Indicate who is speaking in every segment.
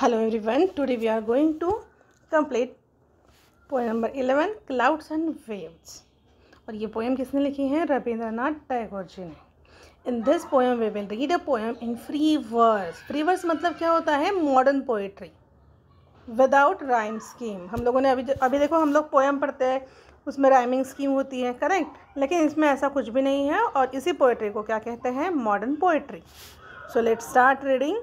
Speaker 1: Hello everyone, today we are going to complete poem number 11 Clouds and Waves। और ये poem किसने लिखी है? रविंद्रनाथ टैगोर जी ने। In this poem we will read a poem in free verse. Free verse मतलब क्या होता है? Modern poetry without rhyme scheme. हम लोगों ने अभी देखो, हम लोग पोएम पढ़ते हैं, उसमें राइमिंग स्कीम होती है, करेक्ट, लेकिन इसमें ऐसा कुछ भी नहीं है। और इसी पोएट्री को क्या कहते हैं? Modern poetry. So let's start reading.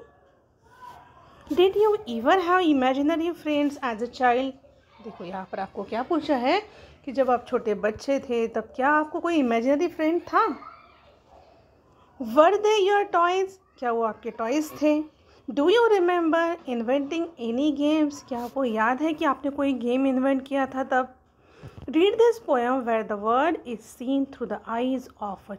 Speaker 1: Did you ever have imaginary friends as a child? देखो यहाँ पर आपको क्या पूछा है कि जब आप छोटे बच्चे थे तब क्या आपको कोई इमेजिनरी फ्रेंड था? Were they your toys? क्या वो आपके टॉयज थे? Do you remember inventing any games? क्या आपको याद है कि आपने कोई गेम इन्वेंट किया था तब? Read this poem where the world is seen through the eyes of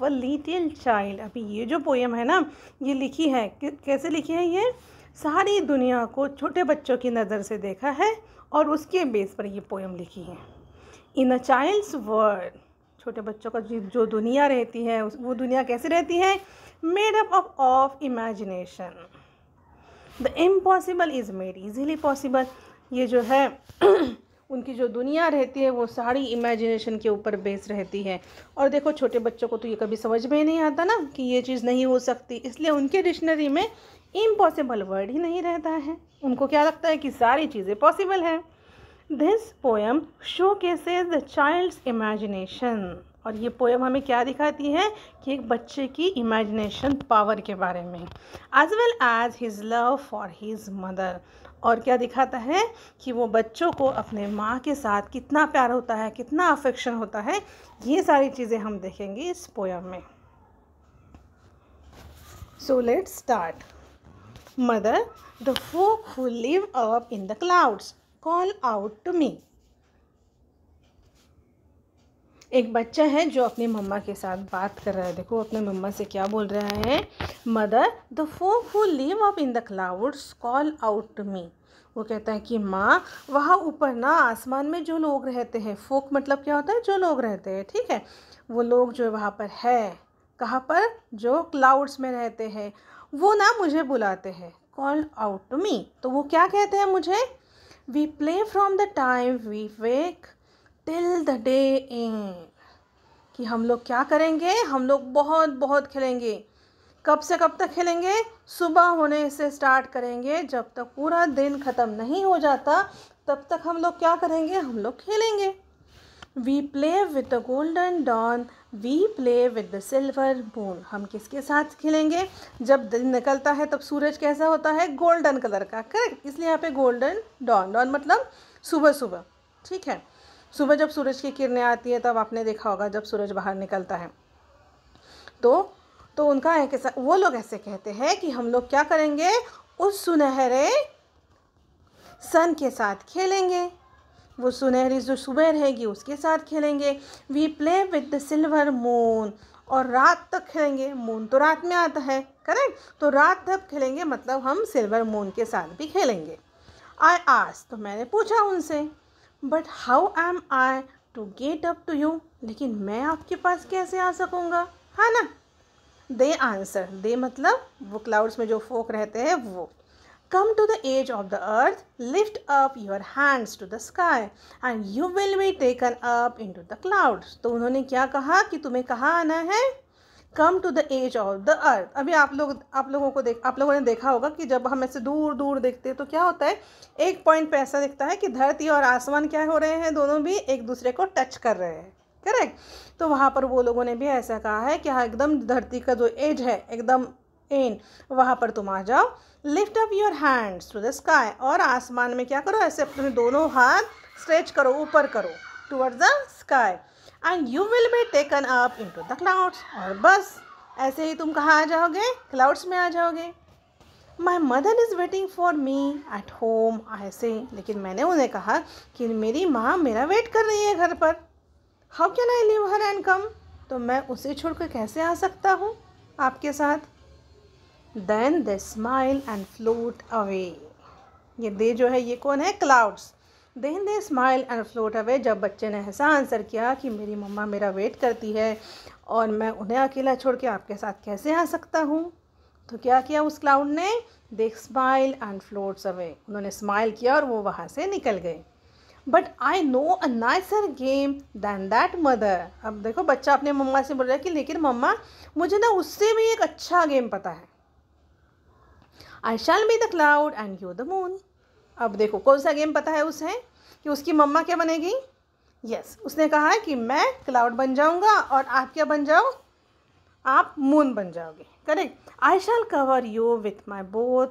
Speaker 1: a little child। अभी ये जो पोएम है ना, ये लिखी है कैसे लिखी है? ये सारी दुनिया को छोटे बच्चों की नज़र से देखा है और उसके बेस पर ये पोएम लिखी है। इन अ चाइल्ड्स वर्ल्ड, छोटे बच्चों का जो दुनिया रहती है वो दुनिया कैसे रहती है? Made up of imagination. The impossible is made easily possible. ये जो है उनकी जो दुनिया रहती है वो सारी इमेजिनेशन के ऊपर बेस रहती है। और देखो, छोटे बच्चों को तो ये कभी समझ में ही नहीं आता ना कि ये चीज़ नहीं हो सकती, इसलिए उनके डिक्शनरी में इम्पॉसिबल वर्ड ही नहीं रहता है। उनको क्या लगता है कि सारी चीज़ें पॉसिबल हैं। This poem showcases the child's imagination. और ये पोएम हमें क्या दिखाती है कि एक बच्चे की इमेजिनेशन पावर के बारे में, as well as his love for his mother. और क्या दिखाता है कि वो बच्चों को अपने माँ के साथ कितना प्यार होता है, कितना अफेक्शन होता है। ये सारी चीज़ें हम देखेंगे इस पोएम में। So let's start. Mother, the folk who live up in the clouds call out to me। एक बच्चा है जो अपनी मम्मा के साथ बात कर रहा है। देखो अपने मम्मा से क्या बोल रहा है? Mother, the folk who live up in the clouds call out to me। वो कहता है कि माँ, वहाँ ऊपर ना आसमान में जो लोग रहते हैं, फोक मतलब क्या होता है? जो लोग रहते हैं, ठीक है, वो लोग जो वहाँ पर है, कहाँ पर? जो क्लाउड्स में रहते हैं, वो ना मुझे बुलाते हैं। कॉल आउट टू मी, तो वो क्या कहते हैं मुझे? We play from the time we wake till the day end. कि हम लोग क्या करेंगे? हम लोग बहुत बहुत खेलेंगे। कब से कब तक खेलेंगे? सुबह होने से स्टार्ट करेंगे, जब तक पूरा दिन ख़त्म नहीं हो जाता तब तक हम लोग क्या करेंगे? हम लोग खेलेंगे। We play with the golden dawn we play with the silver moon. हम किसके साथ खेलेंगे? जब दिन निकलता है तब सूरज कैसा होता है? गोल्डन कलर का, करेक्ट, इसलिए यहाँ पे गोल्डन डॉन। डॉन मतलब सुबह सुबह, ठीक है। सुबह जब सूरज की किरणें आती है तब आपने देखा होगा जब सूरज बाहर निकलता है तो उनका ऐसा, वो लोग ऐसे कहते हैं कि हम लोग क्या करेंगे? उस सुनहरे सन के साथ खेलेंगे, वो सुनहरी जो सुबह रहेगी उसके साथ खेलेंगे। We play with the silver moon, और रात तक खेलेंगे। मून तो रात में आता है, करेक्ट, तो रात तक खेलेंगे, मतलब हम सिल्वर मून के साथ भी खेलेंगे। आई आस्क्ड, तो मैंने पूछा उनसे, but how am I to get up to you. लेकिन मैं आपके पास कैसे आ सकूँगा, है ना? दे आंसर, दे मतलब वो क्लाउड्स में जो फोक रहते हैं वो। Come to the edge of the earth, lift up your hands to the sky, and you will be taken up into the clouds। तो उन्होंने क्या कहा कि तुम्हें कहाँ आना है? Come to the edge of the earth। अभी आप लोगों ने देखा होगा कि जब हम ऐसे दूर दूर देखते हैं तो क्या होता है? एक पॉइंट पे ऐसा दिखता है कि धरती और आसमान क्या हो रहे हैं? दोनों भी एक दूसरे को टच कर रहे हैं, करेक्ट। तो वहाँ पर वो लोगों ने भी ऐसा कहा है कि हाँ, एकदम धरती का जो एज है, एकदम एंड, वहाँ पर तुम आ जाओ। Lift up your hands to the sky, और आसमान में क्या करो? ऐसे अपने दोनों हाथ स्ट्रेच करो, ऊपर करो, towards the sky, and you will be taken up into the clouds. और बस ऐसे ही तुम कहाँ आ जाओगे? क्लाउड्स में आ जाओगे। My mother is waiting for me at home, ऐसे। लेकिन मैंने उन्हें कहा कि मेरी माँ मेरा वेट कर रही है घर पर। How can I leave her and come, तो मैं उसे छोड़कर कैसे आ सकता हूँ आपके साथ? Then they smile and float away। ये दे जो है ये कौन है? Clouds. Then they smile and float away। जब बच्चे ने ऐसा आंसर किया कि मेरी मम्मा मेरा वेट करती है और मैं उन्हें अकेला छोड़ के आपके साथ कैसे आ सकता हूँ, तो क्या किया उस क्लाउड ने? They smile and floats away, उन्होंने स्माइल किया और वो वहाँ से निकल गए। But I know a nicer game than that mother. अब देखो बच्चा अपने मम्मा से बोल रहा है कि लेकिन मम्मा मुझे ना उससे भी एक अच्छा गेम पता है। I shall be the cloud and you the moon. अब देखो कौन सा गेम पता है उसे कि उसकी मम्मा क्या बनेगी? यस, उसने कहा है कि मैं क्लाउड बन जाऊंगा और आप क्या बन जाओ? आप मून बन जाओगे। Correct. I shall cover you with my both,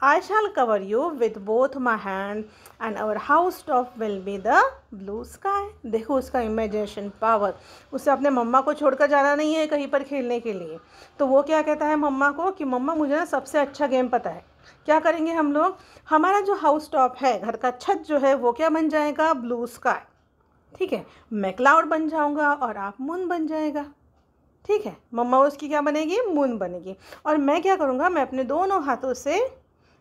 Speaker 1: I shall cover you with both my hand and our house top will be the blue sky. देखो उसका इमेजिनेशन पावर, उसे अपने मम्मा को छोड़कर जाना नहीं है कहीं पर खेलने के लिए। तो वो क्या कहता है मम्मा को कि मम्मा मुझे ना सबसे अच्छा गेम पता है। क्या करेंगे हम लोग? हमारा जो हाउस टॉप है, घर का छत जो है, वो क्या बन जाएगा? Blue sky. ठीक है, मैं क्लाउड बन जाऊंगा और आप मून बन जाएगा। ठीक है, मम्मा उसकी क्या बनेगी? मून बनेगी। और मैं क्या करूँगा? मैं अपने दोनों हाथों से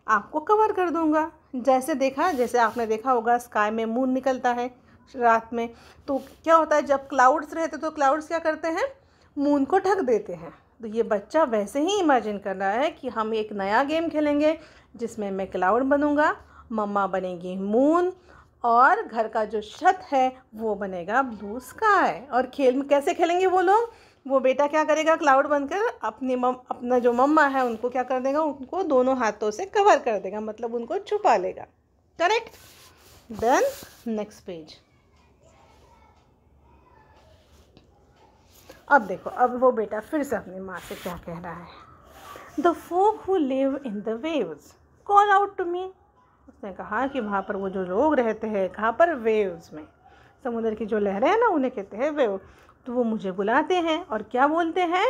Speaker 1: आपको कवर कर दूँगा। जैसे आपने देखा होगा स्काई में मून निकलता है रात में, तो क्या होता है जब क्लाउड्स रहते तो क्लाउड्स क्या करते हैं? मून को ढक देते हैं। तो ये बच्चा वैसे ही इमेजिन कर रहा है कि हम एक नया गेम खेलेंगे जिसमें मैं क्लाउड बनूँगा, मम्मा बनेगी मून और घर का जो छत है वो बनेगा ब्लू स्काई। और खेल में कैसे खेलेंगे वो लोग? वो बेटा क्या करेगा? क्लाउड बनकर अपना जो मम्मा है उनको क्या कर देगा? उनको दोनों हाथों से कवर कर देगा, मतलब उनको छुपा लेगा। करेक्ट। Then next page. अब देखो, अब वो बेटा फिर से अपनी माँ से क्या कह रहा है? The folk who live in the waves call out to me। उसने कहा कि वहाँ पर वो जो लोग रहते हैं, कहाँ पर? वेव्स में। समुद्र की जो लहरें हैं ना उन्हें कहते हैं वेव। तो वो मुझे बुलाते हैं और क्या बोलते हैं?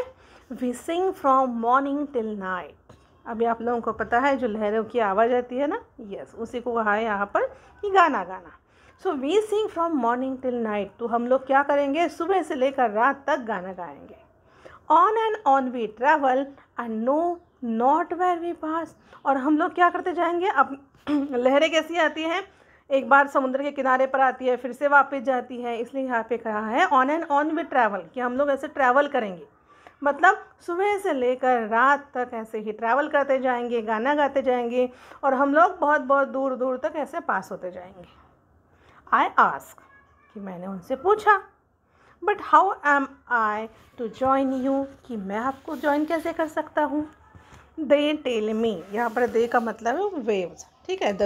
Speaker 1: We sing from morning till night. अभी आप लोगों को पता है जो लहरों की आवाज़ आती है ना, यस, उसी को कहा है यहाँ पर कि गाना गाना। So we sing from morning till night. तो हम लोग क्या करेंगे? सुबह से लेकर रात तक गाना गाएंगे। On and on we travel and know not where we pass. और हम लोग क्या करते जाएंगे? अब लहरें कैसी आती हैं? एक बार समुद्र के किनारे पर आती है, फिर से वापस जाती है, इसलिए यहाँ पे कहा है on and on we travel, कि हम लोग ऐसे ट्रैवल करेंगे। मतलब सुबह से लेकर रात तक ऐसे ही ट्रैवल करते जाएंगे, गाना गाते जाएंगे और हम लोग बहुत बहुत दूर दूर तक ऐसे पास होते जाएंगे। आई आस्क, कि मैंने उनसे पूछा, but how am I to join you, कि मैं आपको ज्वाइन कैसे कर सकता हूँ? दे टेल मी, यहाँ पर दे का मतलब है वेव्स। ठीक है, द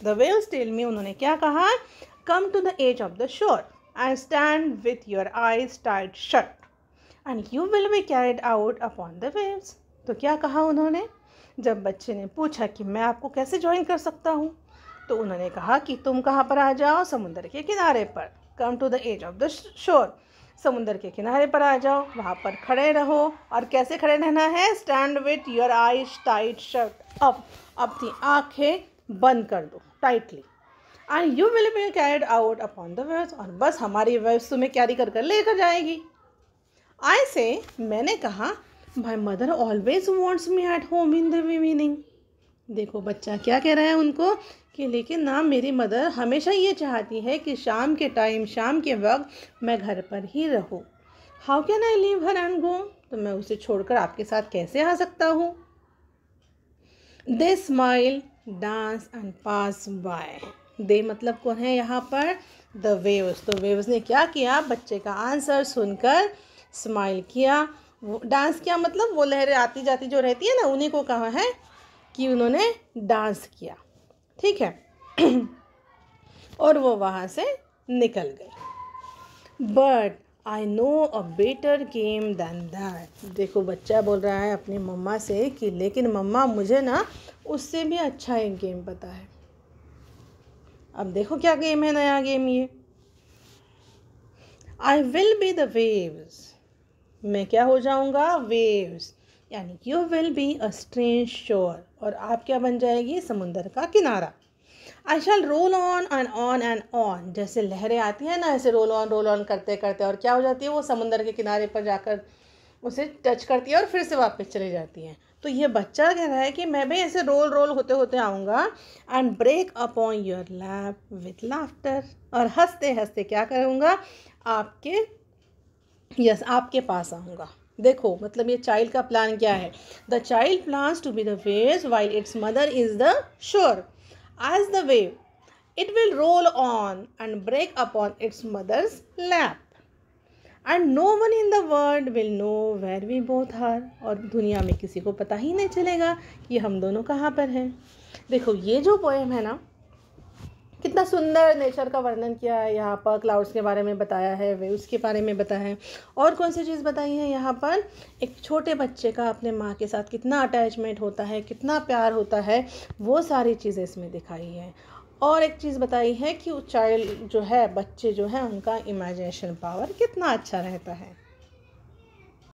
Speaker 1: वेव्स टेल मी। उन्होंने क्या कहा? Come to the edge of the shore and stand with your eyes tight shut and you will be carried out upon the waves. तो क्या कहा उन्होंने? जब बच्चे ने पूछा कि मैं आपको कैसे ज्वाइन कर सकता हूँ, तो उन्होंने कहा कि तुम कहाँ पर आ जाओ? समुद्र के किनारे पर। Come to the edge of the shore, समुद्र के किनारे पर आ जाओ, वहाँ पर खड़े रहो। और कैसे खड़े रहना है? Stand with your eyes tight shut. अब अपनी आँखें बंद कर दो tightly. And you will be carried out upon the waves, और बस हमारी वेव्स तुम्हें कैरी कर लेकर जाएगी। आई से, मैंने कहा, my mother always wants me at home in the evening. देखो बच्चा क्या कह रहा है उनको कि लेकिन ना मेरी मदर हमेशा ये चाहती है कि शाम के टाइम, शाम के वक्त मैं घर पर ही रहूँ। How can I leave her and go, तो मैं उसे छोड़कर आपके साथ कैसे आ सकता हूँ? They smile dance and pass by. They मतलब कौन है यहाँ पर? The waves. तो वेव्स ने क्या किया? बच्चे का आंसर सुनकर स्माइल किया, वो डांस किया, मतलब वो लहरें आती जाती जो रहती है ना, उन्हीं को कहा है कि उन्होंने डांस किया। ठीक है और वो वहाँ से निकल गए। But I know a better game than that. देखो बच्चा बोल रहा है अपनी मम्मा से कि लेकिन मम्मा मुझे ना उससे भी अच्छा एक गेम पता है। अब देखो क्या गेम है, नया गेम ये। I will be the waves, मैं क्या हो जाऊंगा? वेव्स। यानी you will be a strange shore, और आप क्या बन जाएगी? समुंदर का किनारा। I shall roll on and on and on, जैसे लहरें आती हैं ना, ऐसे रोल ऑन करते करते, और क्या हो जाती है? वो समुंदर के किनारे पर जाकर उसे टच करती है और फिर से वापस चली जाती हैं। तो ये बच्चा कह रहा है कि मैं भी ऐसे रोल होते होते आऊँगा and break upon your lap with laughter, और हंसते हंसते क्या करूँगा? आपके पास आऊँगा। देखो मतलब ये चाइल्ड का प्लान क्या है. The child plans to be the waves while its mother is the shore. As the wave it will roll on and break upon its mother's lap. And no one in the world will know where we both are. और दुनिया में किसी को पता ही नहीं चलेगा कि हम दोनों कहाँ पर हैं. देखो ये जो पोएम है ना, कितना सुंदर नेचर का वर्णन किया है यहाँ पर. क्लाउड्स के बारे में बताया है, वेव्स के बारे में बताया है, और कौन सी चीज़ बताई है यहाँ पर. एक छोटे बच्चे का अपने माँ के साथ कितना अटैचमेंट होता है, कितना प्यार होता है, वो सारी चीज़ें इसमें दिखाई है. और एक चीज़ बताई है कि चाइल्ड जो है, बच्चे जो है, उनका इमेजिनेशन पावर कितना अच्छा रहता है.